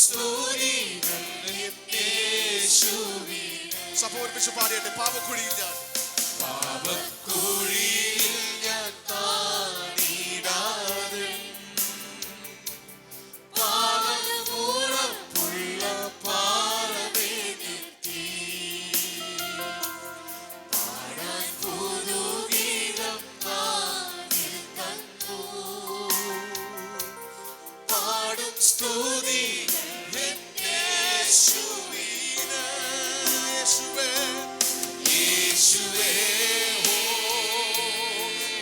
സ്തുതികൾ യേശുവേ. സഭ ഒരുമിച്ച് പാടിയട്ടെ. പാപക്കുഴിയിൽ ഞാൻ താണിടാതെ പാലമുറപ്പുള്ള പാറമേ നിർത്തി പാടാൻ പുതുഗീതം നാവിൽ തന്നു. പാടും സ്തുതികൾ യേശുവിന്. യേശുവേ യേശുവേ ഓ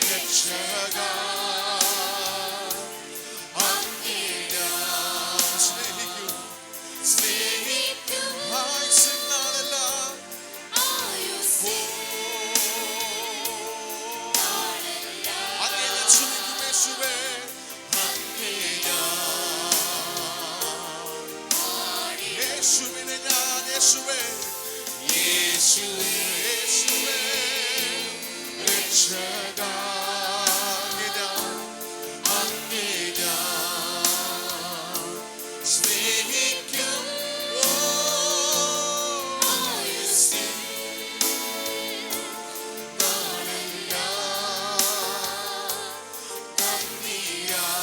രക്ഷകാ, അങ്ങേ ഞാൻ സ്നേഹിക്കും. സ്നേഹിക്കും. ആയുസ്സിനാളെല്ലാം അങ്ങേ ഞാൻ സ്തുതിക്കും. യേശുവേ യേശുവിനെ ഞാൻ യേശുവേ യേശുവേ യേശുവേ രക്ഷകാ, അങ്ങേ ഞാൻ അങ്ങേ ഞാൻ സ്നേഹിക്കും. ആയുസ്സിൻ നാളെല്ലാം നന്ദിയാൽ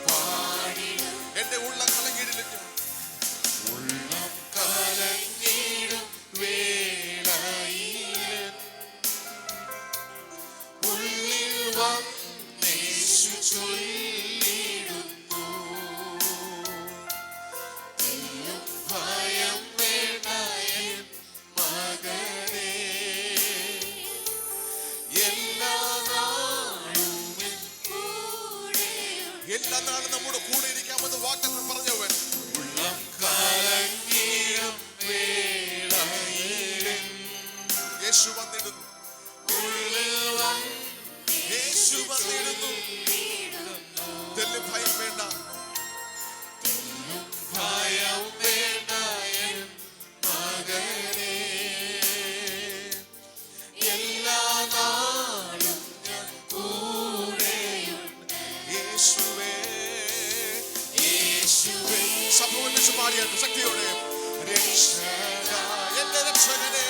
പാടിടും. എന്റെ ഉള്ളം കലങ്ങിയിടില്ല. ഉള്ളം കലങ്ങിടും വേളയിലും ഉള്ളിൽ വന്നേശു ചൊല്ലിടുന്നു. തെല്ലും ഭയം വേണ്ട എൻ മകനേ, എല്ലാ നാളും എൻ കൂടെയുണ്ട്. എല്ലാ നാളും നമ്മുടെ കൂടെ ഇരിക്കാമെന്ന് വാഗ്ദത്തം പറഞ്ഞവൻ. ഉള്ളം കലങ്ങിടും വേളയിലും യേശു വന്നിടുന്നു. ഉള്ളിൽ യേശു വന്നിടുന്നു. തെല്ലും ഭയം വേണ്ട. ഭയം വേണ്ട എൻ മകനേ, എല്ലാ നാളും ഞാൻ കൂടെയുണ്ട്. യേശുവേ യേശുവേ സഭ ഒരുമിച്ച് പാടിയാട്ട് ശക്തിയോടെ. രക്ഷകാ, എന്റെ രക്ഷകനെ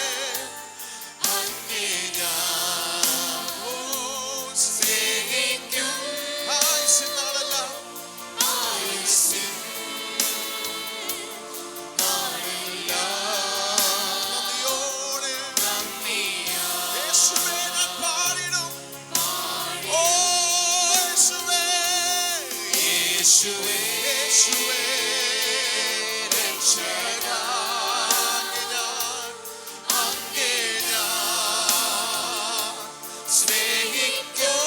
അങ്ങേ ഞാൻ സ്നേഹിക്കും. ആയുസ്സിനാളെല്ലാം ആയുസ്സിൻ നാളെല്ലാം നന്ദിയോടെ നന്ദിയാൽ യേശുവേ ഞാൻ പാടിടും. ഓ യേശുവേ യേശുവേ യേശുവേ രക്ഷകാ, അങ്ങേ ഞാൻ സ്നേഹിക്കും.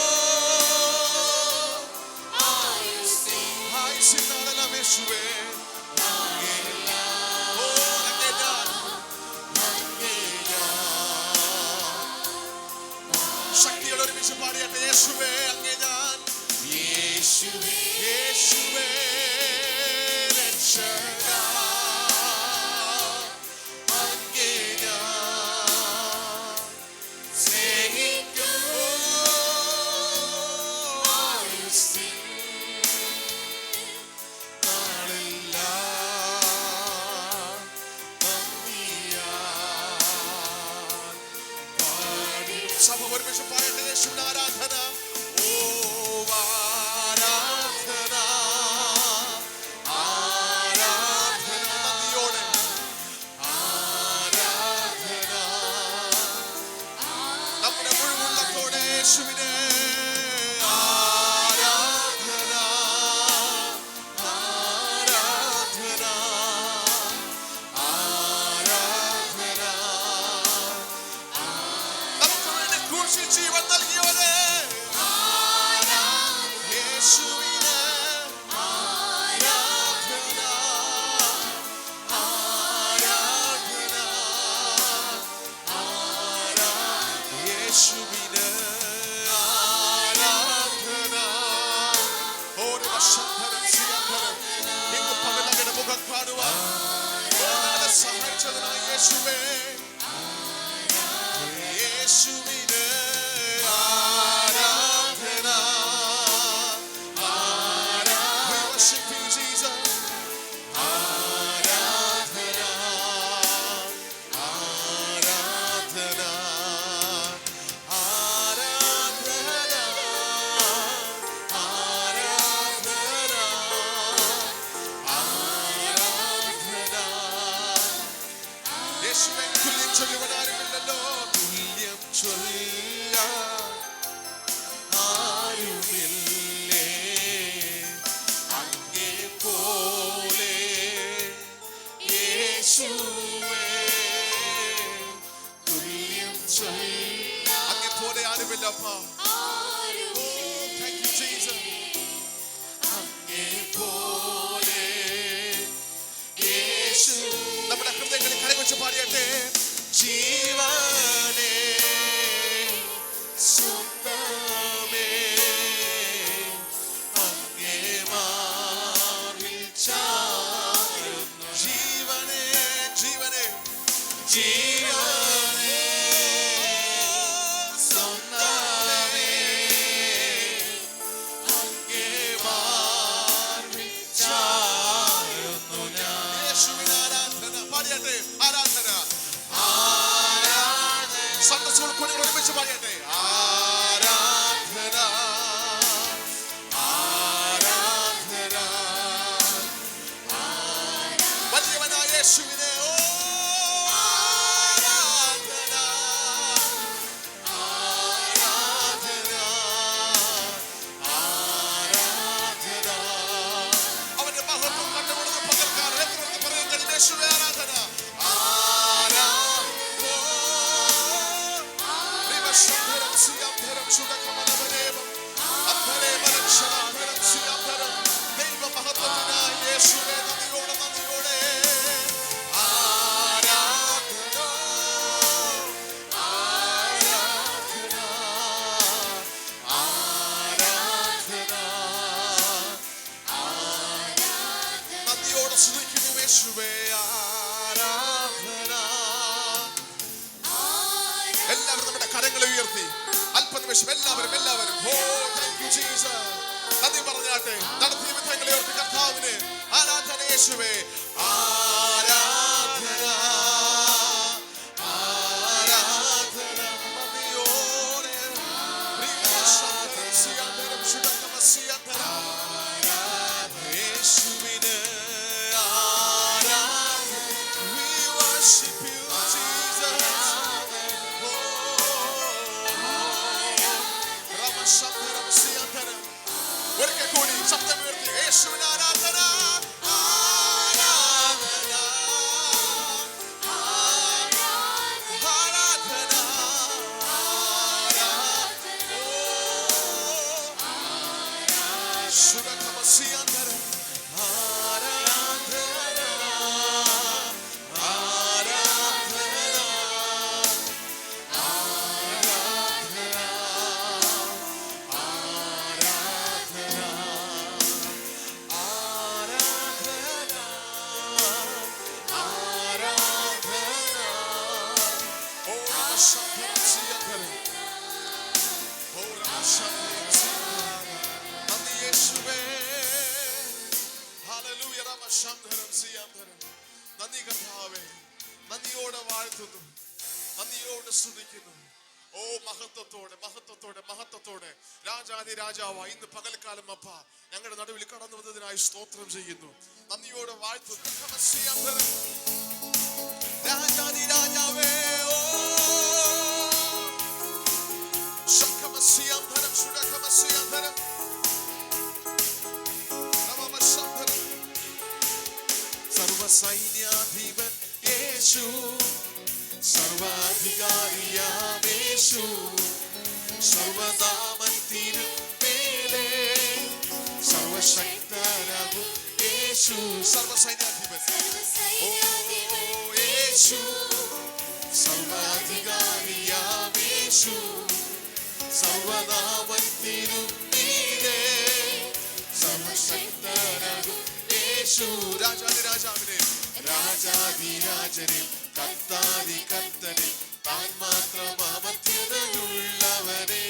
ആയുസ്സിൻ ആയുസ്സിനാളെല്ലാം യേശുവേ നാളെല്ലാം ഓ അങ്ങേ ഞാൻ ശക്തിയോടെ ഒരുമിച്ച് പാടിയാട്ടെ. യേശുവേ അങ്ങേ ഞാൻ യേശുവേ യേശുവേ രക്ഷകാ, അങ്ങേ ഞാൻ സ്നേഹിക്കും. ആയുസ്സിൻ നാളെല്ലാം നന്ദിയാൽ പാടിടും. സഭ ഒരുമിച്ച് പാടട്ടെ. യേശുവിന്റെ ആരാധന. ഓ ആരാധന ആരാധന നന്ദിയോടെ ആരാധന നമ്മുടെ മുഴുവുള്ളത്തോടെ യേശുവിനെ ആരാധന ആരാധന ആരാധന നമുക്ക് വേണ്ടി ക്രൂശിൽ ജീവൻ നൽകിയവനെ യേശുവിനെ ആരാധന ആരാധന യേശുവിന് ആരാധന. ഓരോ വർഷത്തരം സിയാന്തരം ഇന്ന് പകലങ്ങളുടെ മുഖം കാണുവാൻ ഞങ്ങളെ സഹായിച്ചതിനായി യേശുവേ യേശുവിന് ആരാധന. We worship you, Jesus. ജീവനേ സ്വന്തമേ അങ്ങേ മാർവിൽ ചായുന്നു ഞാൻ. യേശുവിന് ആരാധന. പാടിയട്ടെ ആരാധന. ആരാധന സന്തോഷ കുഞ്ഞുങ്ങൾ ഒരുമിച്ച് പാടിയട്ടെ. ആരാധന ആരാധന വലിയവനായ യേശുവിനെ ആരാധന ആരാധന ആരാധന അവന്റെ മഹത്വം കണ്ടുകൊടുത്ത പകർക്കാർ എത്ര പറയാൻ കഴിയും. യേശുവേ ആരാധന. ദൈവ മഹത്വത്തിനായി യേശുവേ നന്ദിയോടെ നന്ദിയോടെ ആരാധന ആരാധന ആരാധന നന്ദിയോടെ സ്തുതിക്കുന്നു യേശുവേ ആരാധന. എല്ലാവരും നമ്മുടെ കരങ്ങളെ ഉയർത്തി അല്പനിമിഷം എല്ലാവരും ഓ താങ്ക് യു ജീസസ് നന്ദി പറഞ്ഞാട്ടെ. നടത്തിയ വിധങ്ങളെ ഉയർത്തി കർത്താവിന് ആരാധന. യേശുവേ ആരാധന ആരാധന നന്ദിയോടെ യേശുവിന് ആരാധന. We worship you Jesus. ഒരിക്കൽ കൂടി ശബ്ദം ഉയർത്തി യേശുവിന് ആരാധന ആരാധന ആരാധന ശുഭകമസിയാന്തര ആരാധന നന്ദി കർത്താവേ. നന്ദിയോടെ വാഴ്ത്തുന്നു, നന്ദിയോടെ സ്തുതിക്കുന്നു. ഓ മഹത്വത്തോടെ മഹത്വത്തോടെ മഹത്വത്തോടെ രാജാതി രാജാവ ഇന്ന് പകൽക്കാലം അപ്പ ഞങ്ങളുടെ നടുവിൽ കടന്നു വന്നതിനായി സ്തോത്രം ചെയ്യുന്നു. നന്ദിയോടെ വാഴ്ത്തുന്നു. രാജാതി രാജാവേ ഓ ശഖമസിയാന്തരം ശുഡഖമസിയാന്തരം നമമശാന്തരം സർവസൈന്യാധിപൻ യേശു സർവാധികാരിയാം യേശു സർവനാമത്തിനും മേലെ സർവശക്തനാകും യേശു സർവസൈന്യാധിപൻ ഓ യേശു സർവാധികാരിയാം യേശു സർവനാമത്തിനും മേലെ സർവശക്തനാകും യേശു രാജാതിരാജാവിനെ രാജാതിരാജനെ കർത്താതി കർത്തനെ താൻ മാത്രം അമർത്യതയുള്ളവനെ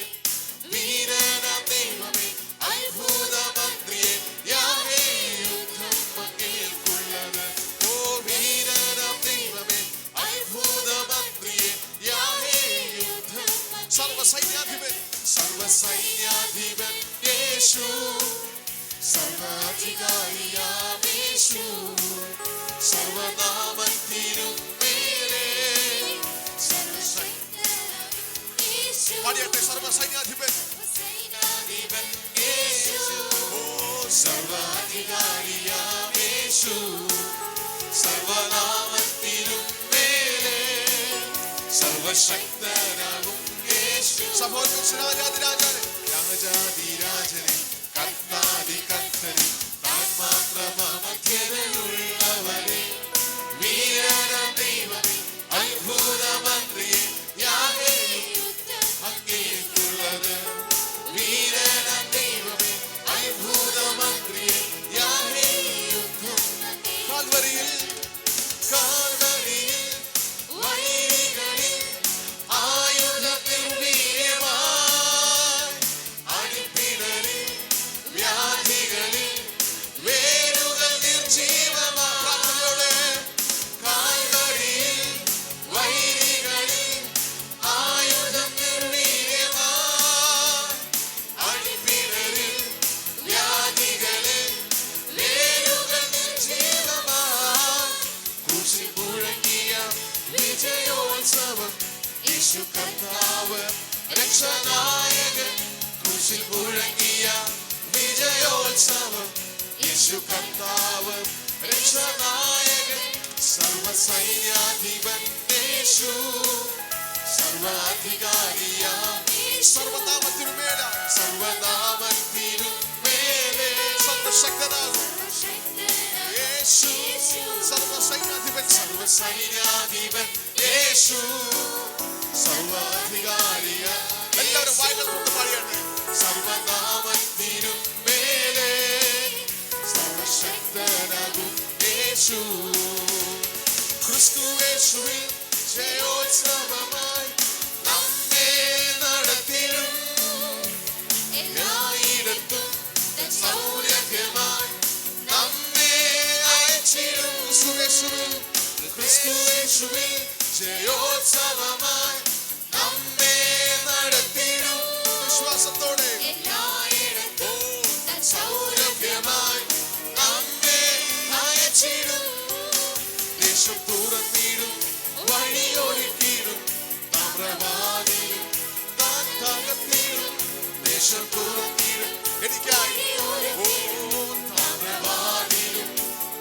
വീരനാം ദൈവമേ അത്ഭുത മന്ത്രിയെ യാഹേ യുദ്ധം അങ്ങേൽക്കുള്ളത് ഓ വീരനാം ദൈവമേ അത്ഭുത മന്ത്രിയെ യാഹേ യുദ്ധം സർവസൈന്യാധിപൻ സർവസൈന്യാധിപൻ യേശു സർവാധികാരിയാം യേശു സർവനാമത്തിനും മേലെ പാടിയട്ടെ സർവസൈന്യാധിപൻ യേശു ഓ സർവാധികാരിയാം യേശു സർവനാമത്തിനും മേലെ സർവശക്തനാകും യേശു സഹോദരൻ രാജാതിരാജനെ രാജാതിരാജനെ കർത്താതി കർത്തനെ താൻ മാത്രം അമർത്യതയുള്ളവനെ വീരനാം ദൈവമേ അത്ഭുത മന്ത്രിയെ യാഹേ അങ്ങേക്കുള്ളത് വീരനാം ദൈവമേ അത്ഭുത മന്ത്രിയെ യാഹേ യുദ്ധം കാൽവരിയിൽ കാൽവരിയിൽ യേശു കർത്താവ് രക്ഷനായകൻ സർവസൈന്യാധിപൻ യേശു സർവാധികാരിയാം സർവനാമത്തിനു മേലായി സർവനാമത്തിനു മേലെ സർവശക്തനാകും യേശു സർവസൈന്യാധിപൻ സർവസൈന്യാധിപൻ യേശു സർവാധികാരിയാം. എല്ലാവരും വായികൾ കൊണ്ട് പാടിയാട്ടെ. സർവനാമത്തിനു മേലെ സർവശക്തനാകും യേശു ക്രിസ്തു യേശുവിൽ ജയോത്സവമായി നമ്മെ നടത്തിടും എല്ലായിടത്തും സൗരഭ്യമായി നമ്മെ അയച്ചിടും സുരേഷുവിൽ ക്രിസ്തു യേശുവിൽ ജയോത്സവമായി നമ്മെ നടത്തിടും വിശ്വാസത്തോടെ സൗരഭ്യമായി നമ്മെ അയച്ചിടും ദേശം തുറന്നിടും വഴിയൊരുക്കിടും താമ്രവാദിയും താൻ തകർത്തിടും ദേശം തുറന്നിടും എനിക്കായി താമ്രവാദിയും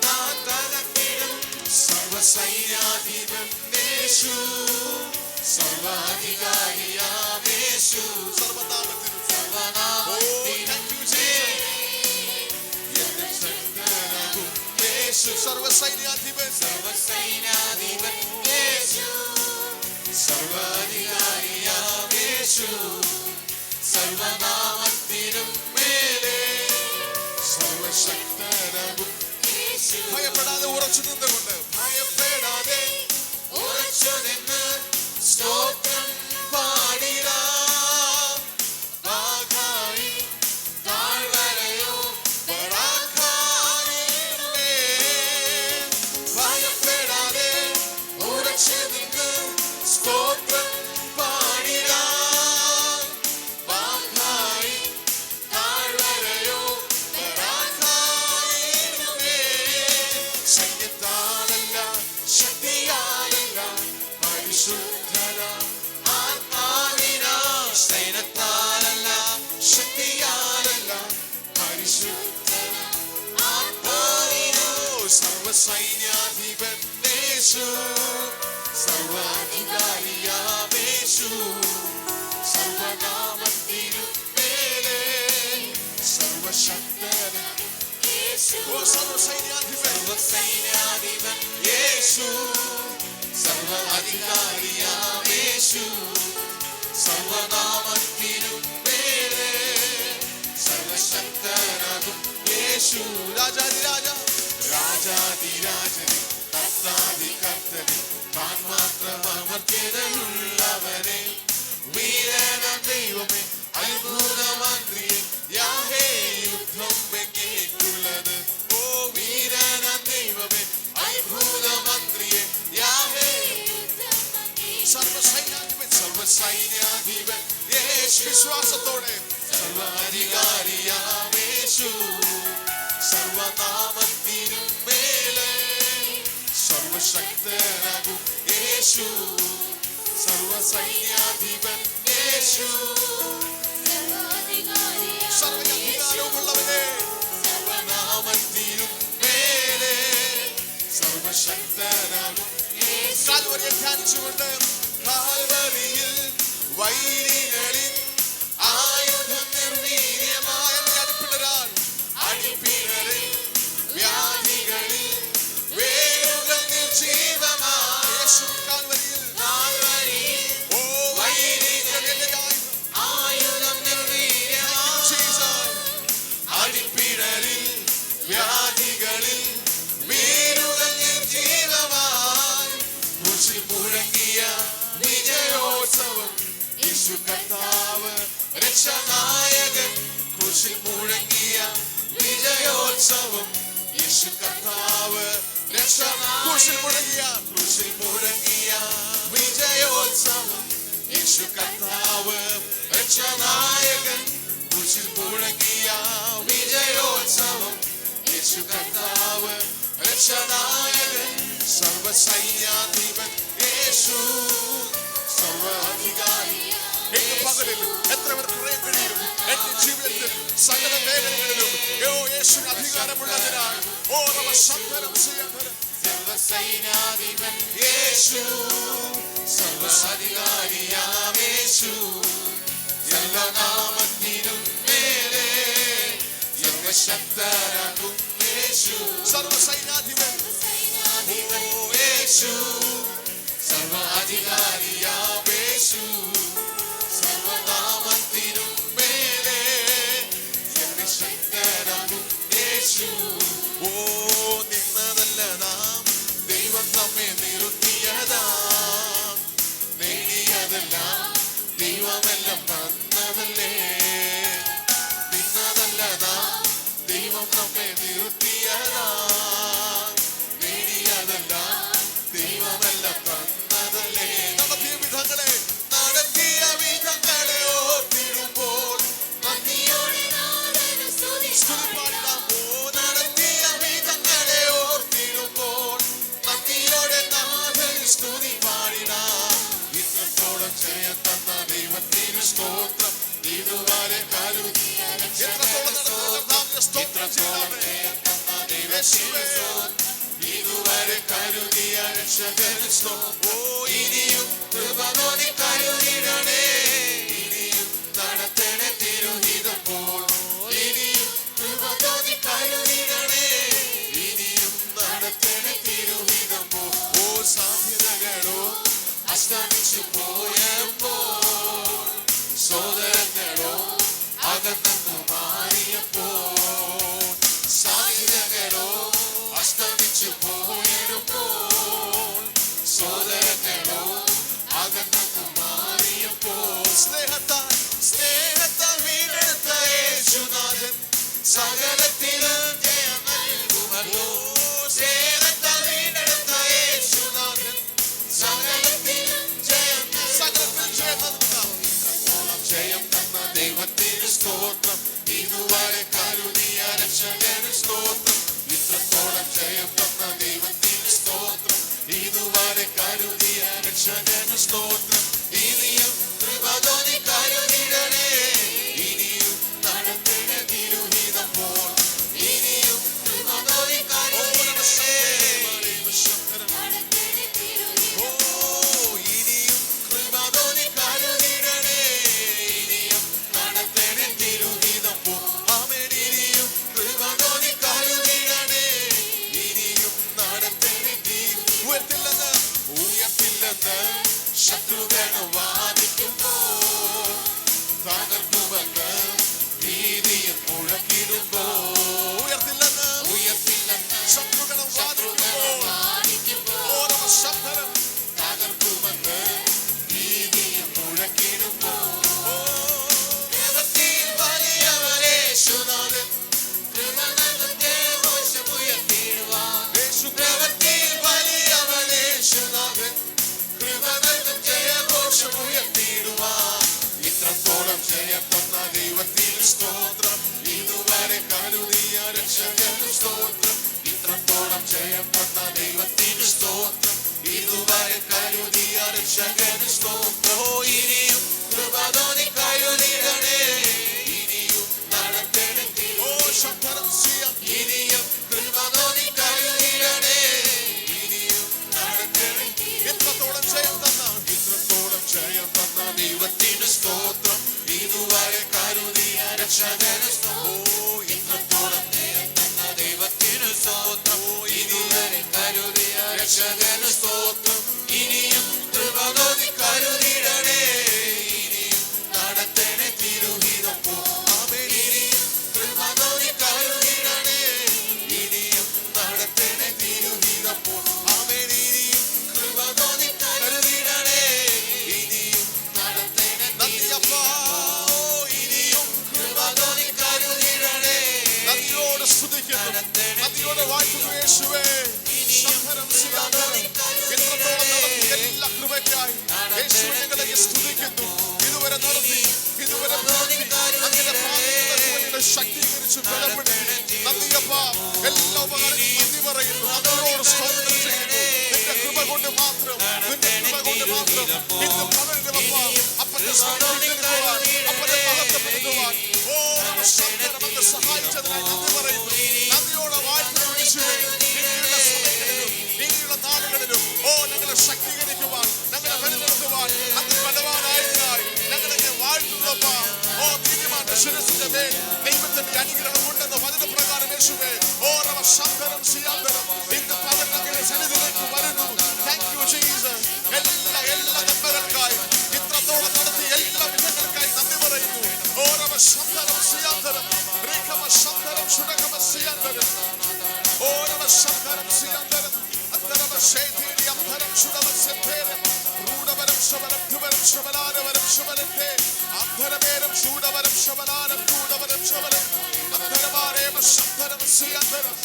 താൻ തകർത്തിടും സർവസൈന്യാധിപൻ യേശു സർവാധികാരിയാം യേശു സർവനാമത്തിനും യേശു സർവസൈന്യാധിപൻ സർവസൈന്യാധിപൻ യേശു സർവാധികാരിയാം യേശു സർവനാമത്തിനും മേലെ സർവശക്തനാകും ഭയപ്പെടാതെ ഉറച്ചു നിന്നുകൊണ്ട് ഭയപ്പെടാതെ ഉറച്ചു നിന്ന് സ്തോത്രം പാടിടാം ബാഗായി താഴ്വരയോ ബറാഖായിലുമേ ഭയപ്പെടാതെ ഉറച്ചു നിന്ന് സ്തോത്രം പാടിടാം ബാഗായി താഴ്വരയോ ബറാഖായിലുമേ സൈന്യത്താലല്ല ശക്തിയാലല്ല പരിശുദ്ധനാം ആത്മാവിനാ സൈന്യത്താലല്ല ശക്തിയാലല്ല പരിശുദ്ധനാം ആത്മാവിനോ സർവസൈന്യാധിപൻ യേശു സർവാധികാരിയാം യേശു സർവനാമത്തിനും മേലെ സർവശക്തനാം ഓ സർവസൈന്യാധിപൻ സർവസൈന്യാധിപൻ യേശു സർവാധികാരിയാം യേശു സർവനാമത്തിനും മേലെ സർവശക്തനാകും യേശു രാജാതിരാജ രാജാതിരാജനെ കർത്താതികർത്തനെ താൻ മാത്രം അമർത്യതയുള്ളവനെ വീരനാം ദൈവമേ അത്ഭുതമന്ത്രിയെ യാഹേ യുദ്ധം എങ്ങേക്കുള്ളത് ഓ വീരനാം ദൈവമേ അത്ഭുതമന്ത്രിയെ യാഹേ സർവസൈന്യാധിപൻ സർവസൈന്യാധിപൻ യേശു വിശ്വാസത്തോടെ സർവാധികാരിയാം യേശു സർവനാമത്തിനും മേലെ സർവശക്തനാകും യേശു സർവസൈന്യാധിപൻ യേശു സർവ്വാധികാരവുമുള്ളവനെ സർവനാമത്തിനും മേലെ സർവശക്തനാകും കാൽവരിയെ ധ്യാനിച്ചുകൊണ്ട് കാൽവരിയിൽ വൈരികളിൽ ആയുധം നിർവീര്യമായ അടിപ്പിണരാൻ അടിപ്പിണറിൽ വ്യാധികളിൽ വേരുകൾ നിർജീവമായ യേശു കാൽവരിയിൽ ഓ വൈരികളിൽ ആയുധം നിർവീര്യമായ അടിപ്പിണറിൽ വ്യാധികളിൽ വേരുകൾ നിർജീവമായി ക്രൂശിൽ മുഴങ്ങിയ വിജയോത്സവം യേശു കർത്താവ് രക്ഷനായകൻ ക്രൂശിൽ മുഴങ്ങിയ വിജയോത്സവം യേശു കർത്താവ് ക്രൂശിൽ മുഴങ്ങിയ വിജയോത്സവം യേശു കർത്താവ് രക്ഷനായകൻ ക്രൂശിൽ മുഴങ്ങിയ വിജയോത്സവം യേശു കർത്താവ് രക്ഷനായകൻ സർവസൈന്യാധിപൻ യേശു സർവാധികാരി പകലിൽ എത്ര പേർ പറയാൻ കഴിയും എന്റെ ജീവിതത്തിൽ സകല മേഖലകളിലും യേശുവിന് അധികാരമുള്ളതിനാൽ ഓരോ ശബ്ദം ചെയ്യാൻ സർവസൈന്യാധിപൻ യേശു, സർവാധികാരിയാം യേശു, സർവനാമത്തിനും മേലെ സർവശക്തനാകും യേശു. സർവസൈന്യാധിപൻ യേശു, സർവാധികാരിയാം യേശു, സർവനാമത്തിനും മേലെ സർവശക്തനാകും യേശു. ഓ നിന്നതല്ല നാം, ദൈവം നമ്മെ നിർത്തിയതാ, നേടിയതെല്ലാം ദൈവമെല്ലാം തന്നതല്ലേ. നിന്നതല്ല നാം, ദൈവം നമ്മെ നിർത്തിയതാ, നേടിയതെല്ലാം ദൈവമെല്ലാം തന്നതല്ലേ. നടത്തിയ വിധങ്ങളെ നടത്തിയ വിധങ്ങളെ ഓർത്തിടുമ്പോൾ നന്ദിയോടെ നാഥനെ സ്തുതിപ്പാടാം. നടത്തിയ വിധങ്ങളെ ഓർത്തിടുമ്പോൾ നന്ദിയോടെ നാഥനെ സ്തുതി പാടിടാം. ഇത്രത്തോളം ജയം തന്ന ദൈവത്തിന് സ്തോത്രം, ഇതുവരെ കരുതിയ എത്രത്തോളം നടത്തിയ സ്തോത്രം ഇത്രത്തോളം ജയം തന്ന ദൈവത്തിന് സ്തോത്രം, ഇതുവരെ കരുതിയ രക്ഷകന് സ്തോത്രം. ഓ ഇനിയും കൃപ തോന്നി കരുതിടണേ, ഇനിയും നടത്തണേ തിരുഹിതം പോൽ. ഇനിയും കൃപ തോന്നി കരുതിടണേ, ഇനിയും നടത്തണേ തിരുഹിതം പോൽ. ഓ സാധ്യതകളോ അസ്തമിച്ചു പോയപ്പോൾ, സോദരങ്ങളോ അകന്നു മാറിയപ്പോൾ, സാധ്യതകളോ അസ്തമിച്ചു പോയിടുമ്പോൾ, സോദരങ്ങളോ അകന്നു മാറിയപ്പോൾ, സ്നേഹത്താൽ വീണ്ടെടുത്ത യേശുനാഥൻ സകലത്തിലും ജയം നൽകുമല്ലോ. സ്നേഹത്താൽ വീണ്ടെടുത്ത യേശുനാഥൻ സകലത്തിലും ജയം ജയം തന്ന ദൈവത്തിന് സ്തോത്രം, ഇതുവരെ കരുതിയ രക്ഷകന് സ്തോത്രം. ഇത്രത്തോളം ജയം തന്ന ദൈവത്തിന് സ്തോത്രം, ഇതുവരെ കരുതിയ രക്ഷകന് സ്തോത്രം. ഇനിയും കൃപ തോന്നി കരുതിടണേ, ഇനിയും നടത്തണേ തിരുഹിതം പോൽ. ഇനിയും കൃപ തോന്നി കരുതിടണേ, ഓ ഇനിയും കൃപ തോന്നി കരുതിടണേ, ഇനിയും നടത്തണേ തിരുഹിതം പോൽ. ആമേൻ. ഇനിയും കൃപ തോന്നി കരുതിടണേ, ഇനിയും നടത്തണേ തിരുഹിതം. ഉയർത്തില്ലെന്ന് ശത്രുഗണം വാദിക്കുമ്പോൾ, തകർക്കുമെന്ന് ഭീതിയും മുഴക്കിടുമ്പോൾ, ഉയർത്തില്ലെന്ന് ശത്രുഗണം വാദിക്കുമ്പോൾ, ഓരോ ശബ്ദം തകർക്കുമെന്ന് ഭീതിയും മുഴക്കിടുമ്പോൾ, പ്രവൃത്തിയിൽ വലിയവൻ യേശുനാഥൻ, കൃപ നൽകും ജയഘോഷമുയർത്തിടുവാൻ. പ്രവൃത്തിയിൽ വലിയവൻ യേശുനാഥൻ, കൃപ നൽകും ജയഘോഷമുയർത്തിടുവാൻ. ഇത്രത്തോളം ജയം തന്ന ദൈവത്തിന് സ്തോത്രം, ഇതുവരെ കരുതിയ രക്ഷകന് സ്തോത്രം. ഇത്രത്തോളം ജയം തന്ന ദൈവത്തിന് സ്തോത്രം, ഇതുവരെ കരുതിയ രക്ഷകന് സ്തോത്രം. ഓ ഇനിയും കൃപ തോന്നി കരുതിടണേ, ഇനിയും നടത്തണേ തിരുഹിതം. ഇനിയും കൃപ തോന്നി കരുതിടണേ, ഇനിയും നടത്തണേ. എത്രത്തോളം ജയം തന്ന ഇത്രത്തോളം ജയം തന്ന ദൈവത്തിന് സ്തോത്രം, ഇതുവരെ കരുതിയ രക്ഷകന് സ്തോത്രം. ഇത്രത്തോളം ജയം തന്ന ദൈവത്തിന് സ്തോത്രം, ഇതുവരെ കരുതിയ രക്ഷകന് സ്തോത്രം. ഇനിയും കൃപ തോന്നി കരുതിടണേ, ഇനിയും നടത്തണേ തിരുഹിതം പോൽ. ഇനിയും കൃപ തോന്നി കരുതിടണേ, ഇനിയും നടത്തണേ തിരുഹിതം പോൽ. ഇനിയും കൃപ തോന്നി കരുതിടണേ, ഇനിയും നടത്തണേ നന്ദിയപ്പാ. ഇനിയും കൃപ തോന്നി കരുതിടണേ, നന്ദിയോട് സ്തുതിക്കുന്നു, നന്ദിയോട് വാഴ്ത്തുന്നു യേശുവേ. ശംഭരം ശിവാധരം എത്രത്തോളം നടത്തിയ എല്ലാ കൃപയ്ക്കായി യേശുവേ ഞങ്ങളെ സ്തുതിക്കുന്നു. ഇതുവരെ നടത്തി, ഇതുവരെ നടത്തി, അങ്ങനെ പാദങ്ങളുടെ ശക്തീകരിച്ച് ബലപ്പെടുത്തി നന്ദിയപ്പാ. എല്ലാ ഉപകാരങ്ങളും നന്ദി പറയുന്നു, നന്ദിയോട് സ്തോത്രം ചെയ്യുന്നു. നിന്റെ കൃപ കൊണ്ട് മാത്രം, നിന്റെ കൃപ കൊണ്ട് മാത്രം ഇന്ന് പകരുന്നപ്പ അപ്പന്റെ സ്തുതി അപ്പന്റെ മഹത്വപ്പെടുത്തുവാൻ. ഓ അങ്ങ് സഹായിച്ചതിനായി നന്ദി പറയുന്നു. നന്ദിയോടെ വാഴ്ത്തുന്നു യേശുവേ. ഇനിയുള്ള സമയങ്ങളിലും ഇനിയുള്ള നാളുകളിലും ഞങ്ങളെ ശക്തീകരിക്കുവാൻ, ഞങ്ങളെ വഴിനടത്തുവാൻ അങ്ങ് ബലവാനായതിനായി ഞങ്ങളെ വാഴ്ത്തുന്നപ്പാ. നീതിമാന്റെ ശിരസിന്റെ മേൽ ദൈവത്തിന്റെ അനുഗ്രഹം ഉണ്ടെന്ന് വചനപ്രകാരം യേശുവേ. ശബ്ദം ചെയ്യാന്തരം ഇന്ന് പകൽ ഞങ്ങളുടെ സന്നിധിയിലേക്ക് വരുന്നു. Thank you Jesus. എല്ലാ നന്മകൾക്കായി ഇത്രത്തോളം നടത്തിയ എല്ലാ വിധങ്ങൾക്കായി നന്ദി പറയുന്നു. ശബ്ദം ചെയ്യാന്തരം ശബ്ദം ശുടകമ ചെയ്യാന്തരം ശബ്ദം ചെയ്യാന്തരം അന്തരം ശേതീരി അന്തരം ശുടവ സെത്തേരം റൂഢവരം ശബലം ധുവരം ശബലാരവരം ശബലത്തെ അന്തരമേരം ശൂഢവരം ശബലാരം ധൂഢവരം ശബലം അന്തരമാരേമ ശബ്ദം ചെയ്യാന്തരം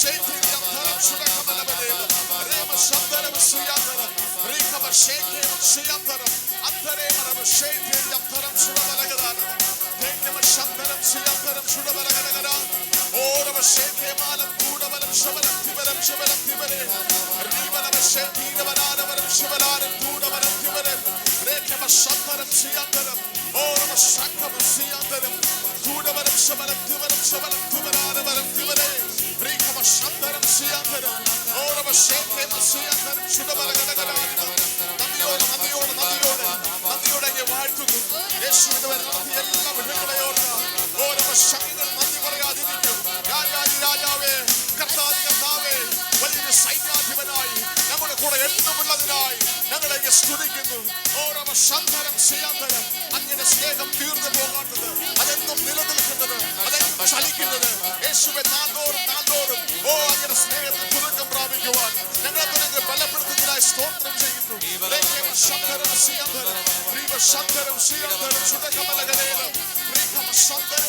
ശേതീരി അന്തരം ശുടകമലവദേവം രേമ ശബ്ദം ചെയ്യാന്തരം റീകമ ശേതീരി ചെയ്യാന്തരം അന്തരേമരമ ശേതീരി അന്തരം ശുടവലഗദാനം തേക്കമ ശബ്ദം ചെയ്യാന്തരം ശുടവലഗദഗദാ ശേഖേമാലം കൂടവലം ശബലം തിവരം ശബലം തിവരെ റീവലം ശേതീരവനാരവരം ശബലാരം ധൂഢവരം തിവരം രേഖമ ശബ്ദം ചെയ്യാന്തരം ശാഖമ ചെയ്യാന്തരം ധൂഢവരം ശബലം തിവരം ശബലം തിവരാരവരം തിവരെ റീകമ ശബ്ദം ചെയ്യാന്തരം ശേഖേമ ചെയ്യാന്തരം ശുടവലഗദഗദാനം നന്ദിയോടെ വാഴ്ത്തുന്നു യേശുവിന്റെ വരുന്ന എല്ലാ വിധങ്ങളെ ഓർത്ത് ശക്തികൾ നന്ദി പറയാതിരിക്കും. രാജാവേ, കർത്താവേ, വലിയൊരു സൈന്യാധിപനായി നമ്മുടെ കൂടെ എന്നുമുള്ളതിനായി ഞങ്ങളെ സ്തുതിക്കുന്നു. ശന്തരം ചെയ്യാന്തരം അങ്ങയുടെ സ്നേഹം തീർന്നു പോകാത്തത്, അതെന്നും നിലനിൽക്കുന്നത്, അതെന്നും ചലിക്കുന്നത് യേശുവെ. നാൾതോറും അങ്ങയുടെ സ്നേഹത്തിൽ പുതുക്കം പ്രാപിക്കുവാൻ ഞങ്ങളെ തന്നെ ബലപ്പെടുത്തുന്നതിനായി സ്തോത്രം ചെയ്യുന്നു. ശന്തരം ചെയ്യാന്തരം ശന്തരം ചെയ്യാന്തരം ശുദ്ധകമലകരേരം ശന്തരം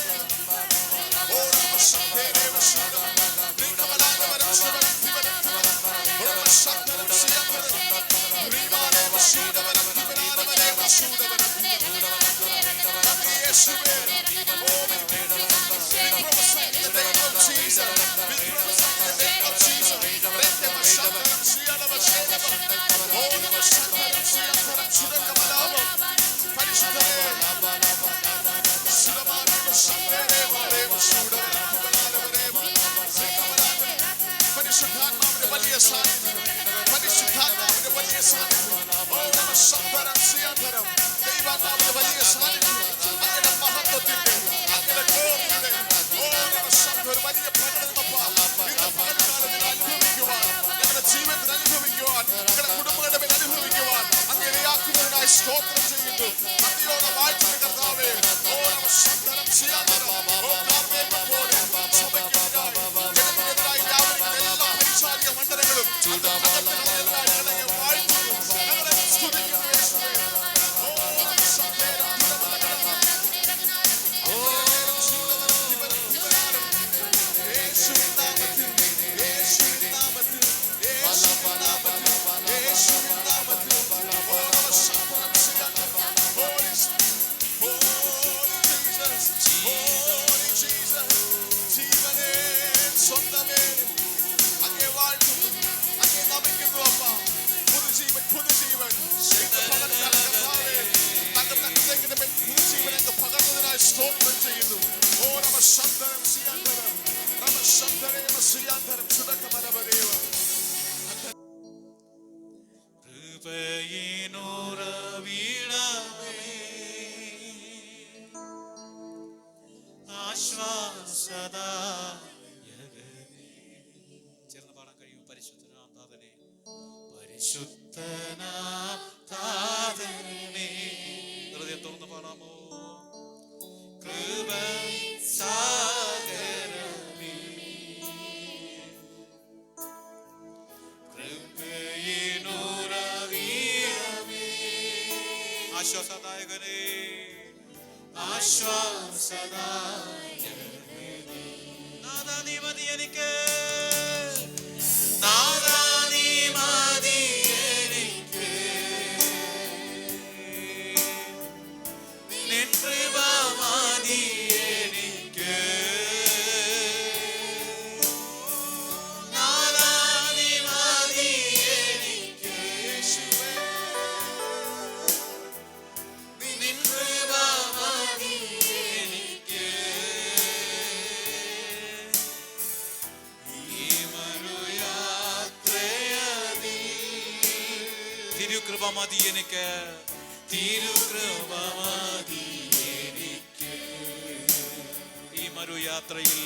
സ്തോത്രം ചെയ്യുന്നു. നന്ദിയോടെ വാഴ്ത്തുന്ന കർത്താവേ, ശബ്ദം ചെയ്യാന്തരം പോലെ സഭയ്ക്കെതിരായി ജനത്തിനെതിരായി വ്യാപരിക്കുന്ന എല്ലാ പൈശാചിക മണ്ഡലങ്ങളും വാഴ്ത്തുന്നു. ഞങ്ങളെ സ്തുതിക്കുന്നു യേശുവേ. സ്തോത്രം ചെയ്യുന്നു. ശബ്ദം ചെയ്യാന്തരം ശുദ്ധകമലവദേവം ചേർന്ന് പാടാൻ കഴിയും. പരിശുദ്ധനാം താതനേ, പരിശുദ്ധനാം താതനേ, ഹൃദയം തുറന്ന് പാടാമോ? സാഗരമേ, കൃപയിനുറവിടമേ, ആശ്വാസദായകനേ, ആശ്വാസദായകനേ, നാഥാ നീ മതി എനിക്ക്, നാഥാ നീ മതി എനിക്ക്, നിൻ കൃപ മതി എനിക്ക്, നാഥാ നീ മതി എനിക്ക്, നിൻ കൃപ മതി എനിക്ക്. തിരുകൃപ മതി എനിക്ക്, തിരുകൃപ മതി എനിക്ക്. ഈ മരുയാത്രയിൽ,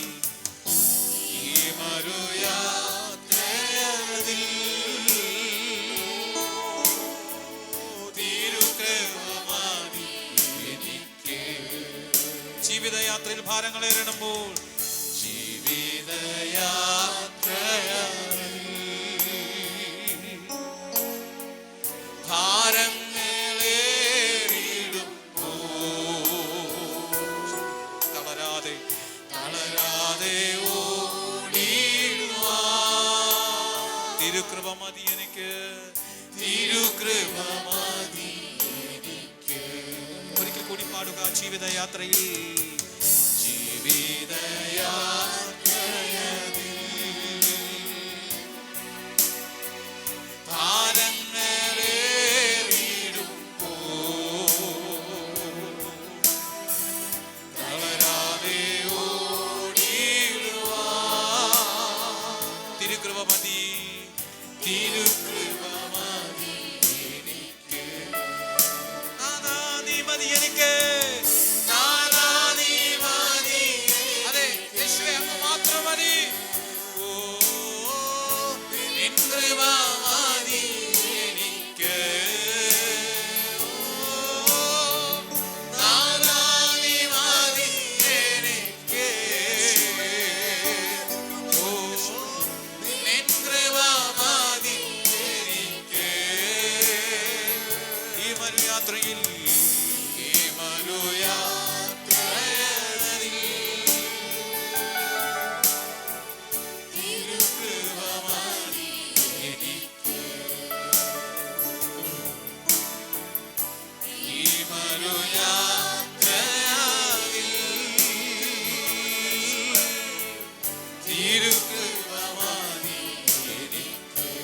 ഈ മരുയാത്രയിൽ തിരുകൃപ മതി എനിക്ക്. ജീവിതയാത്രയിൽ ഭാരങ്ങളേറിടുമ്പോൾ, ജീവിതയാത്രയിൽ ഭാരങ്ങളേറിടുമ്പോൾ തളരാതെ തളരാതെ ഓടിടുവാൻ തിരുകൃപ മതി എനിക്ക്, തിരുകൃപ മതി എനിക്ക്. ഒരിക്കൽ കൂടി പാടുക. ജീവിതയാത്രയിൽ, ജീവിതയാത്രയിൽ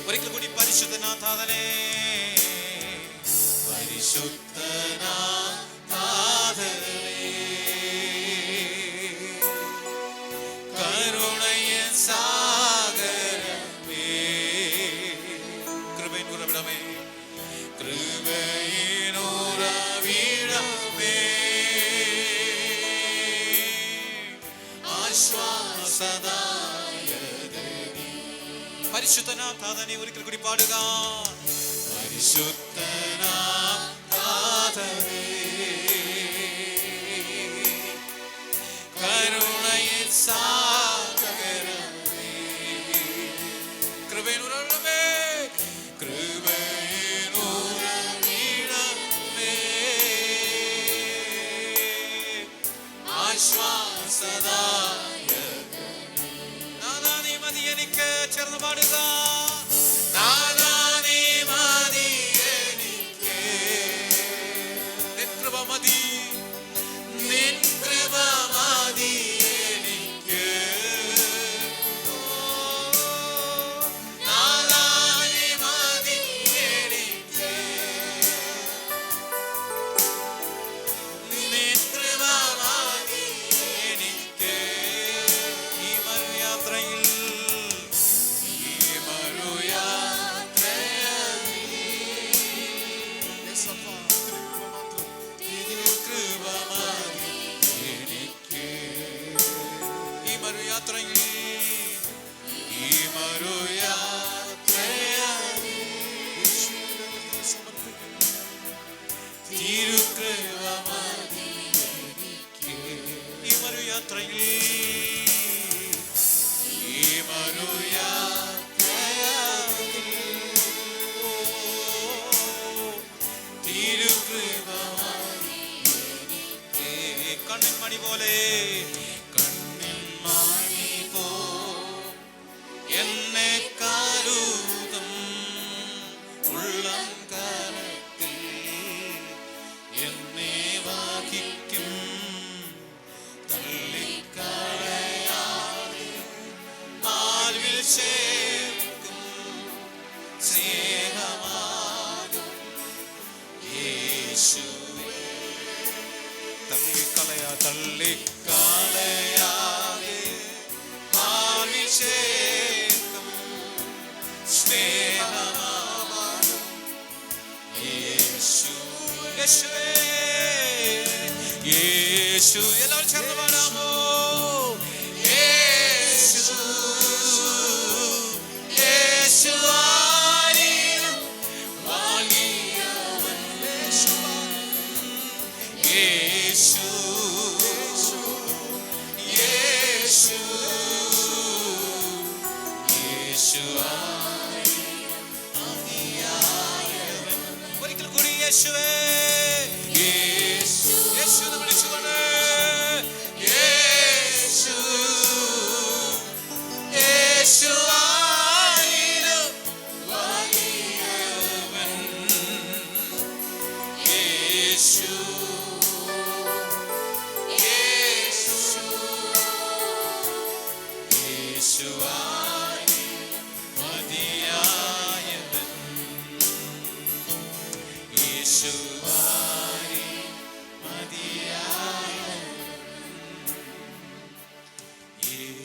ഒരിക്കൽ കൂടി പരിശുദ്ധനാഥാതനേ, പരിശുദ്ധനാഥാതനേ, കരുണയൻ സാഗരമേ, കൃപയിൻ ഉറവിടമേ, കൃപയിൻ ഉറവിടമേ, ആശ്വാസദായകനേ. പരിശുദ്ധനാഥാതനേ, ഒരിക്കൽ കൂടി പാടുക. പരിശുദ്ധനാഥാതനേ, കരുണയിൻ സാഗരമേ, കൃപയിൻ ഉറവിടമേ, കൃപയിൻ ഉറവിടമേ, ആശ്വാസദായകനേ. നാഥാ നീ മതി എനിക്ക്. ചേർന്ന് പാടുക. നാഥാ നീ മതി എനിക്ക്, നിൻ കൃപ മതി, നിൻ കൃപ മതി എനിക്ക്. നാഥാ നീ മതി എനിക്ക്, നിൻ കൃപ മതി എനിക്ക്. ഈ മരുയാത്രയിൽ, ഈ മരുയാത്രയിൽ തിരുകൃപ മതി എനിക്ക്. ഈ മരുയാത്രയിൽ, ഈ മരുയാത്രയിൽ തിരുകൃപ മതി എനിക്ക്. ഈ മരുയാത്രയിൽ, ഈ മരുയാത്രയിൽ തിരുകൃപ മതി എനിക്ക്. കണ്ണിൻ മണി പോലെ, കണ്ണിൻ മണി പോ എന്നെ കരുതും ഉള്ളം കരത്തിൽ എന്നെ വഹിക്കും. തള്ളിക്കളയാതെ മാർവിൽ ചേർക്കും സ്നേഹമാകും യേശുവേ. തള്ളിക്കളയാതെ മാർവിൽ ചേർക്കും സ്നേഹമാകും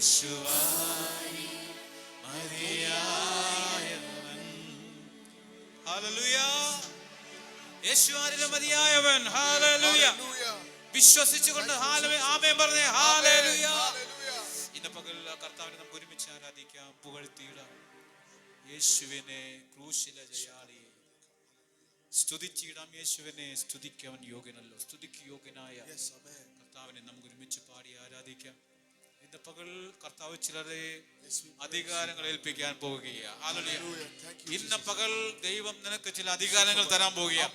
യേശുവായി മതിയായവൻ. ഹല്ലേലൂയ. യേശുവാരിലും മതിയായവൻ. ഹല്ലേലൂയ. വിശ്വസിച്ചുകൊണ്ട് ആമേൻ പറഞ്ഞേ. ഹല്ലേലൂയ. ഇന്ന് പകൽ കർത്താവിനെ നമുക്ക് ഒരുമിച്ച് ആരാധിക്കാം, പുകഴ്ത്തിയിടാം. യേശുവിനെ ക്രൂശിലെ ജയാളിയെ സ്തുതിച്ചിടാം. യേശുവിനെ സ്തുതിക്കാൻ യോഗ്യനല്ലോ. സ്തുതിക്ക് യോഗ്യനായ കർത്താവിനെ നമുക്ക് ഒരുമിച്ച് പാടി ആരാധിക്കാം. ഇന്ന് പകൽ കർത്താവ് ചിലരെ അധികാരങ്ങൾ ഏൽപ്പിക്കാൻ പോവുകയാണ്. ഇന്ന് പകൽ ദൈവം നിനക്ക് ചില അധികാരങ്ങൾ തരാൻ പോവുകയാണ്.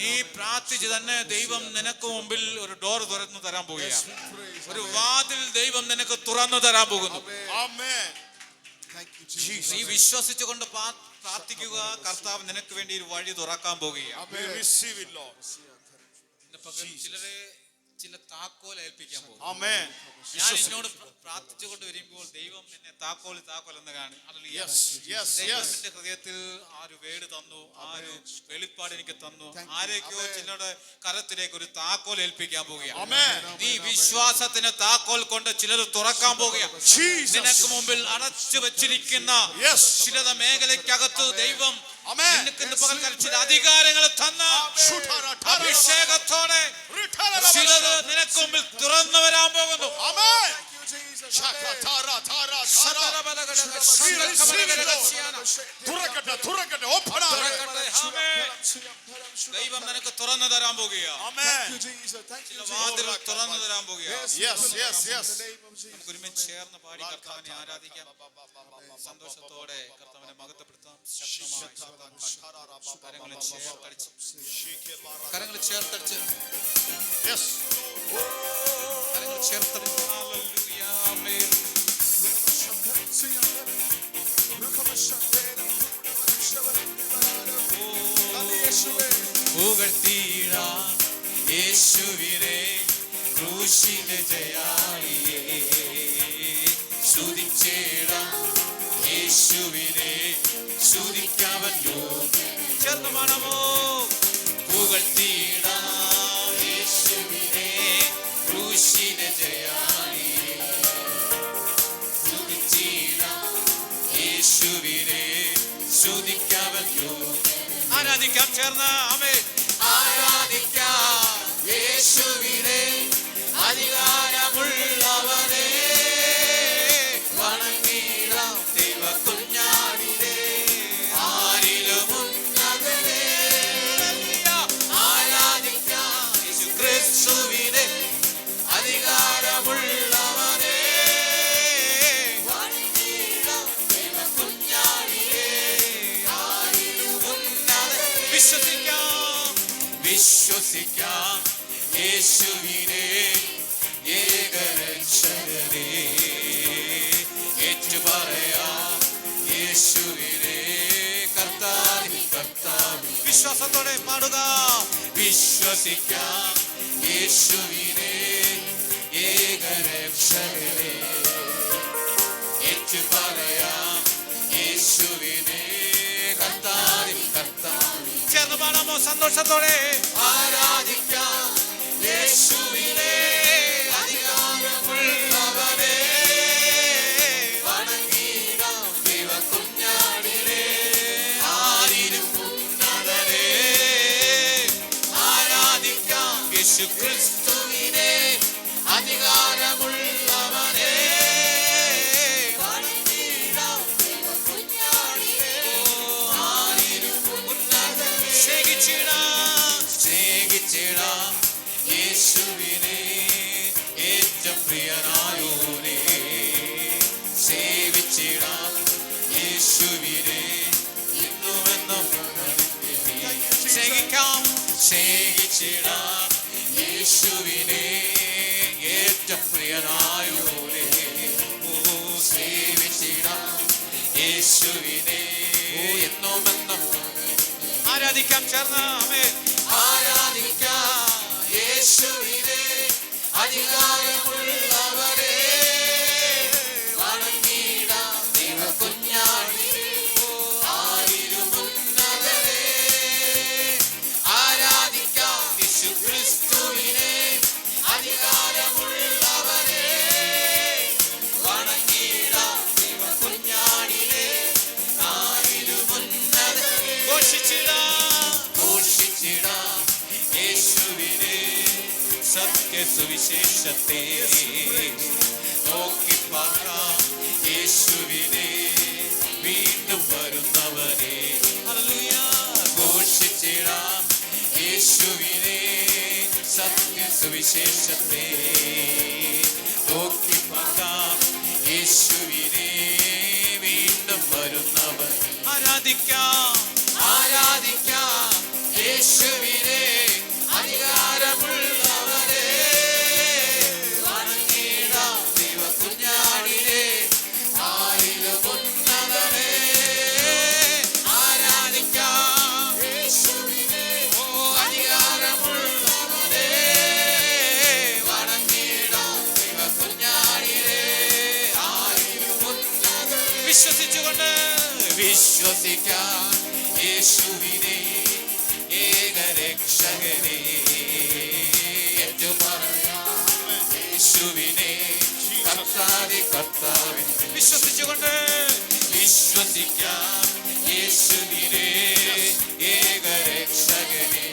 നീ പ്രാർത്ഥിച്ച് തന്നെ ദൈവം നിനക്ക് മുമ്പിൽ ഒരു ഡോർ തുറന്നു തരാൻ പോവുകയാണ്. ഒരു വാതിൽ ദൈവം നിനക്ക് തുറന്നു തരാൻ പോകുന്നു. നീ വിശ്വസിച്ചുകൊണ്ട് പ്രാർത്ഥിക്കുക. കർത്താവ് നിനക്ക് വേണ്ടി ഒരു വഴി തുറക്കാൻ പോവുകയാണ്. ഇന്ന് പകൽ ചിലരെ ചില താക്കോൽ ഏൽപ്പിക്കാൻ പോകും. ഞാൻ എന്നോട് പ്രാർത്ഥിച്ചുകൊണ്ട് വരുമ്പോൾ ദൈവം എന്നെ താക്കോൽ എന്ന് കാണും. ദൈവത്തിന്റെ ഹൃദയത്തിൽ ആ ഒരു വേട് തന്നു, ആ ഒരു വെളിപ്പാട് എനിക്ക് തന്നു. ആരൊക്കെയോ ചിലരുടെ കരത്തിലേക്ക് ഒരു താക്കോൽ ഏൽപ്പിക്കാൻ പോവുകയാണ്. നീ വിശ്വാസത്തിന് താക്കോൽ കൊണ്ട് ചിലത് തുറക്കാൻ പോവുകയാണ്. നിനക്ക് മുമ്പിൽ അടച്ചു വെച്ചിരിക്കുന്ന ചിലത മേഖലയ്ക്കകത്ത് ദൈവം ചില അധികാരങ്ങൾ തന്ന അഭിഷേകത്തോടെ ചിലത് നിനക്ക് മുമ്പിൽ തുറന്നു വരാൻ പോകുന്നു. ദൈവം നിനക്ക് തുറന്നു തരാൻ പോകുകയാണ്. ചില വാതിലുകൾ തുറന്നു തരാൻ പോകുകയാണ്. നമുക്ക് ഒരുമിച്ച് ചേർന്ന് പാടി കർത്താവിനെ ആരാധിക്കാം. സന്തോഷത്തോടെ കർത്താവിനെ മഹത്വപ്പെടുത്താം. കരങ്ങൾ ചേർത്തടിച്ച് പുകഴ്ത്തിയിടാം യേശുവിനെ ക്രൂശിലെ ജയാളിയെ. സ്തുതിച്ചിടാം യേശുവിനെ സ്തുതിക്കവൻ യോഗ്യൻ. ചേർന്ന് പാടാമോ? പുകഴ്ത്തിയിടാം യേശുവിനെ ക്രൂശിലെ ജയാളിയെ. സ്തുതിച്ചിടാം യേശുവിനെ സ്തുതിക്കവൻ യോഗ്യൻ. ആരാധിക്കാം ചേർന്ന്. ആമേൻ. ആരാധിക്കാം യേശുവിനെ അധികാരമുള്ളവനെ. വണങ്ങിടാം ദൈവ കുഞ്ഞാടിനെ ആരിലും ഉന്നതനെ. ആരാധിക്കാം യേശു ക്രിസ്തുവിനെ അധികാരമുള്ളവനെ. വണങ്ങിടാം ദൈവ കുഞ്ഞാടിനെ ആരിലും ഉന്നതനെ. വിശ്വസിക്കാം യേശുവിനെ ഏകരക്ഷകനെ. ഏറ്റുപറയാം യേശുവിനെ കർത്താവിൻ കർത്താവിൻ. വിശ്വാസത്തോടെ പാടുക. വിശ്വസിക്കാം യേശുവിനെ ഏകരക്ഷകനെ. ഏറ്റുപറയാം യേശുവിനെ കർത്താവിൻ കർത്താവിൻ. ചേർന്ന് പാടാമോ സന്തോഷത്തോടെ? ആരാധിക്കാം യേശുവിനെ അധികാരമുള്ളവനെ. വണങ്ങിടാം ദൈവ കുഞ്ഞാടിനെ ആരിലും ഉന്നതനെ. ആരാധിക്കാം യേശു ക്രിസ്തുവിനെ അധികാരമുള്ളവനെ. വണങ്ങിടാം ദൈവ കുഞ്ഞാടിനെ ആരിലും ഉന്നതനെ. സ്നേഹിച്ചിടാം യേശുവിനെ ഏറ്റവും പ്രിയനായോനെ. സേവിച്ചിടാം യേശുവിനെ എന്നുമെന്നും. സ്നേഹിച്ചിടാം യേശുവിനെ ഏറ്റവും പ്രിയനായോനെ. സേവിച്ചിടാം യേശുവിനെ എന്നുമെന്നും. ആരാധിക്കാം ചേർന്ന്. ആമേൻ. ആരാധിക്കാം യേശുവിനെ അധികാരമുള്ളവരെ. വണങ്ങിടാം ദൈവ കുഞ്ഞാടിനെ ആരിലും ഉന്നതനെ. ആരാധിക്കാം യേശു ക്രിസ്തുവിനെ അധികാരമുള്ളവരെ. വണങ്ങിടാം സുവിശേഷത്തെ നോക്കി പാർക്കാം യേശുവിനെ വീണ്ടും വരുന്നവരെ ഘോഷിച്ചിടാം യേശുവിനെ സത്യ സുവിശേഷത്തെ നോക്കി പാർക്കാം യേശുവിനെ വീണ്ടും വരുന്നവർ ആരാധിക്കാം ആരാധിക്കാം യേശുവിനെ അധികാരമുള്ളവരെ വണങ്ങിടാം ദൈവ കുഞ്ഞാടിനെ ആയിരം ഉന്നതനെ ആരാധിക്കാം യേശുവിനെ അധികാരമുള്ളവരെ വണങ്ങിടാം ദൈവ കുഞ്ഞാടിനെ ആയിരം ഉന്നതനെ വിശ്വസിച്ചുകൊണ്ട് വിശ്വസിക്കാം യേശുവിനെ ഏകരക്ഷകനെ യേശുവിനെ കർത്താവിനെ വിശ്വസിച്ചുകൊണ്ട് വിശ്വസിക്കാം യേശുവിനെ ഏകരക്ഷകനെ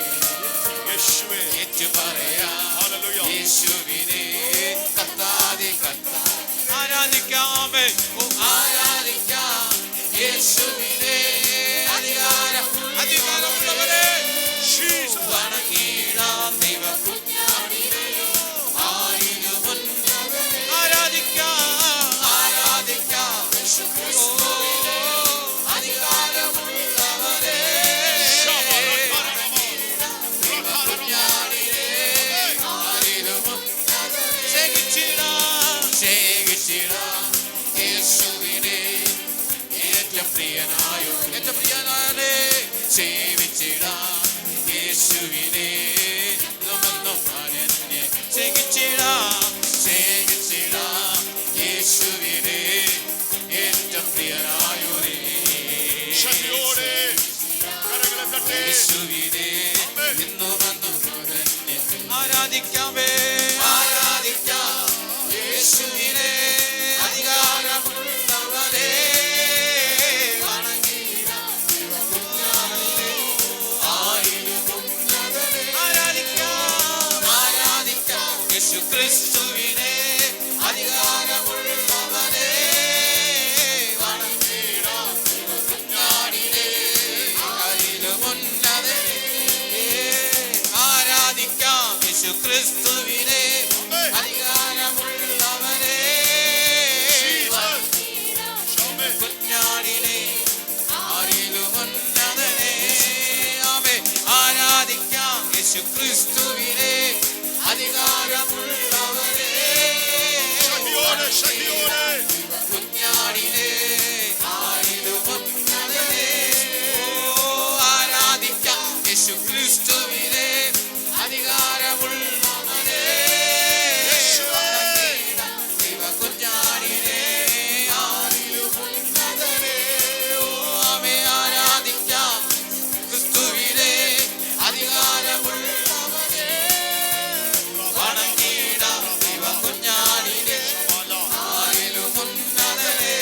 ഏറ്റുപറയാം യേശുവിനെ കർത്താവേ ആരാധിക്കാമേ ആരാധിക്കാം യേശുവിനെ അധികാരമുള്ളവരെ വണങ്ങിടാം ദൈവ കുഞ്ഞാടിനെ ആയിരം ഉന്നതനെ ആരാധിക്കാം ആരാധിക്കാം യേശുക്രിസ്തുവിനെ അധികാരമുള്ളവരെ ദൈവ കുഞ്ഞാടിനെ ആയിരം ഉന്നതനെ ശേഖിച്ചിടാം യേശുവിനെ ഏറ്റവും പ്രിയനായ സേവിച്ചിടാം യേശുവിനെ സ്നേഹിച്ചിടാം യേശുവിനെ ഏറ്റവും പ്രിയനായൊരേ യേശുവിനെ ഇന്നു വന്നു ആരാധിക്കാമേ ആരാധിക്കാം യേശുവിനെ അധികാരമുള്ളവരെ യേശുക്രിസ്തുവിനെ അധികാരമുള്ളവരെ വണങ്ങിടാം കുഞ്ഞാടിനെ ആയിരം ഉന്നതനെ ആരാധിക്കാം യേശുക്രിസ്തുവിനെ അധികാരമുള്ളവരെ കുഞ്ഞാടിനെ ആയിരം ഉന്നതനെ ആരാധിക്കാം യേശുക്രിസ്തുവിനെ അധികാരമുള്ളവരെ കുഞ്ഞാടിനെ ആയിരം ഉന്നതനെ ആരാധിക്കാം യേശുക്രിസ്തുവിനെ അധികാരമുള്ളവരെ ദൈവ കുഞ്ഞാടിനെ ആയിരം ഉന്നതനെ ആരാധിക്കാം ക്രിസ്തുവിനെ അധികാരമുള്ളവരെ വണങ്ങിടാം ദൈവ കുഞ്ഞാടിനെ ആയിരം ഉന്നതനെ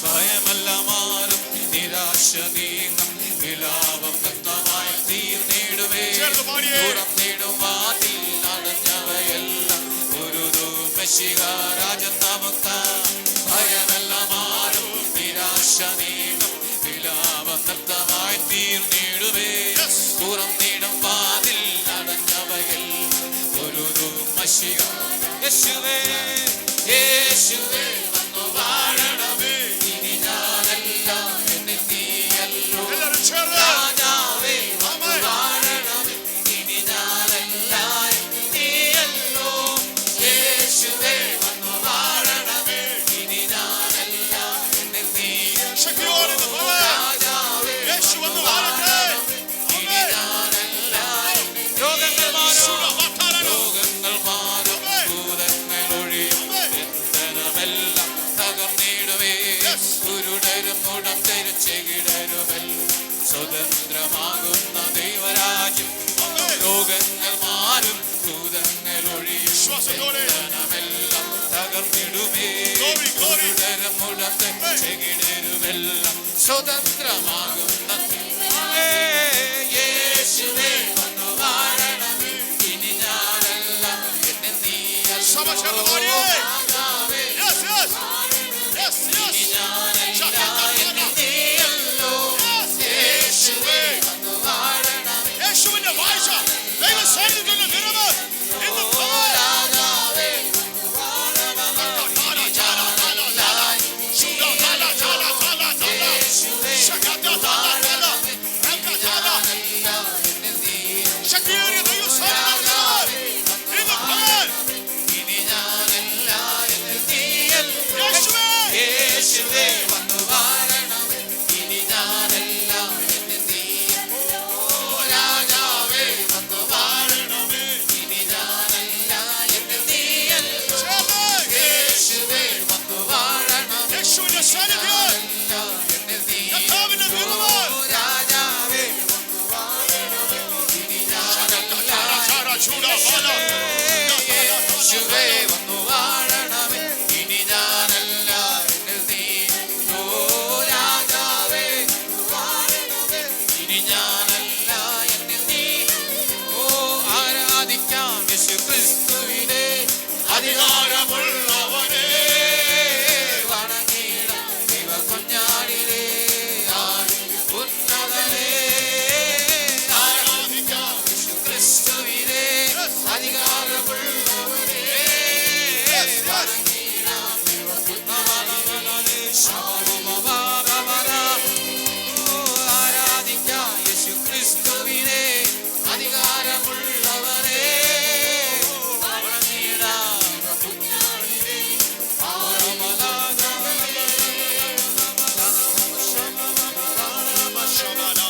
ഭയമല്ല മാറും നിരാശ നീങ്ങും വിലാപം നഗ്നമായി തീർന്നിടുമേ തുറന്നിടും വാതിൽ നടഞ്ഞവയെല്ലാം ഒരു മെശിഹ രാജൻ നമുക്കാം ഭയമല്ല മാറും നിരാശ നീങ്ങും വിലാപം നഗ്നമായി തീർന്നിടുമേ തുറന്നിടും വാതിൽ നടഞ്ഞവയെല്ലാം ഒരു മെശിഹ യേശുവേ യേശുവേ വന്നു വാഴണമേ ഇനി ഞാനല്ല എന്നെ നീയല്ലോ രാജാവേ വന്നു വാഴണമേ ഇനി ഞാനല്ല നീയല്ലോ യേശുവേ വന്നു വാഴണമേ ഇനി ഞാനല്ല എന്നെ നീ രാജാവേ വന്നു വാഴണമേ ഇനി ഞാനല്ല രോഗങ്ങൾ മാറും ഭൂതങ്ങൾ ഒഴിയും ബന്ധനമെല്ലാം തകർന്നിടുവേ കുരുടരും മുടന്തരും ചെകിടരുമെല്ലാം സ്വതന്ത്രമാകുന്ന ദൈവരാജ്യം രോഗങ്ങൾ മാറും ഭൂതങ്ങൾ ഒഴിയും ബന്ധനമെല്ലാം തകർന്നിടുവേ കുരുടരും മുടന്തരും ചെകിടരുമെല്ലാം സ്വതന്ത്രമാകുന്ന യേശുവേ വന്നു വാഴണമേ ഇനി ഞാനല്ല ചേർന്ന് പാടിയേ. Yes, yes. Yes, yes. യേശുവിന്റെ വാഴ്ച ദൈവ സാന്നിധ്യത്തിന്റെ നിറവ് ഇന്ന് ശക്തിയേറിയ ദൈവ യേശുവേ വന്നു വാഴണം ഇനി ഞാനല്ല എന്നെ നീ രാജാവേ വന്നു വാഴണമേ ഇനി ഞാനല്ല എന്നെ നീ യേശുവേ വന്നു വാഴണം യേശുവിന്റെ സാന്നിധ്യം എന്നെ നീ കർത്താവിന്റെ നിറവ് രാജാവേ വന്നു വാഴണമേ ഇനി ഞാനല്ല യേശുവേ വന്നു വാഴണമേ ഇനി ഞാനല്ല എന്നെ നീ രാജാവേ വാഴണമേ ഇനി ഞാനല്ല എന്നെ നീ ആരാധിക്കാം യേശു ക്രിസ്തുവിനെ അധികാരമുള്ളവനെ വണങ്ങിടാം ദൈവ കുഞ്ഞാടിനെ ഉന്നതനെ ആരാധിക്കാം യേശു ക്രിസ്തുവിനെ അധികാരമുള്ളവനെ വണങ്ങിടാം ദൈവ കുഞ്ഞാടിനെ ആരാധിക്കാം യേശു ക്രിസ്തുവിനെ അധികാരമുള്ളവനെ വണങ്ങിടാം ദൈവ കുഞ്ഞാടിനെ Shabbat